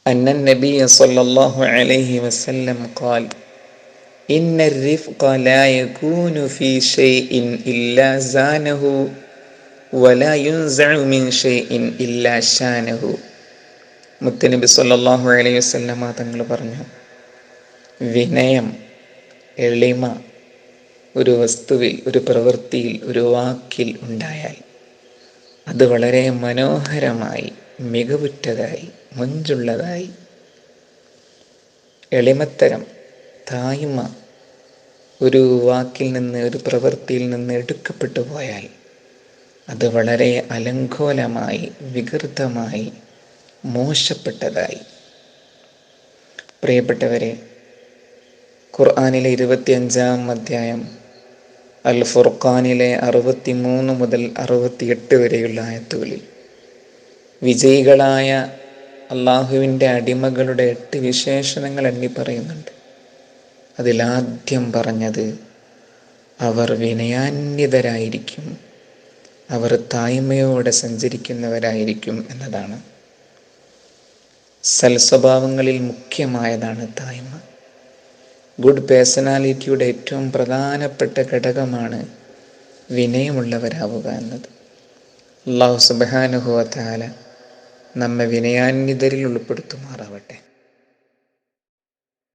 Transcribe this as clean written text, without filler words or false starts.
അന്ന നബിയ സല്ലല്ലാഹു അലൈഹി വസല്ലം ഖാൽ ഇന്ന الرفق لا يكون في شيء إلا زانه ولا ينزع من شيء إلا شانه. മുത്തനബി സല്ലല്ലാഹു അലൈഹി വസല്ലമ തങ്ങൾ പറഞ്ഞു, വിനയം, എളിമ ഒരു വസ്തുവിൽ, ഒരു പ്രവൃത്തിയിൽ, ഒരു വാക്കിൽ ഉണ്ടായാൽ അത് വളരെ മനോഹരമായി, മികവുറ്റതായി, മൊഞ്ചുള്ളതായി. എളിമത്തരം, തായ്മ ഒരു വാക്കിൽ നിന്ന്, ഒരു പ്രവൃത്തിയിൽ നിന്ന് എടുക്കപ്പെട്ടു പോയാൽ അത് വളരെ അലങ്കോലമായി, വികൃതമായി, മോശപ്പെട്ടതായി. പ്രിയപ്പെട്ടവരെ, ഖുർആനിലെ 25-ാം അധ്യായം അൽ ഫുർഖാനിലെ 63 മുതൽ 68 വരെയുള്ള ആയത്തുകളിൽ വിജയികളായ അള്ളാഹുവിൻ്റെ അടിമകളുടെ 8 വിശേഷണങ്ങൾ എണ്ണി പറയുന്നുണ്ട്. അതിലാദ്യം പറഞ്ഞത് അവർ വിനയാന്വിതരായിരിക്കും, അവർ തായ്മയോടെ സഞ്ചരിക്കുന്നവരായിരിക്കും എന്നതാണ്. സൽസ്വഭാവങ്ങളിൽ മുഖ്യമായതാണ് തായ്മ. ഗുഡ് പേഴ്സണാലിറ്റിയുടെ ഏറ്റവും പ്രധാനപ്പെട്ട ഘടകമാണ് വിനയമുള്ളവരാവുക എന്നത്. അല്ലാഹു സുബ്ഹാനഹു വ തആല നമ്മെ വിനയാന്വിതരിൽ ഉൾപ്പെടുത്തുമാറാവട്ടെ.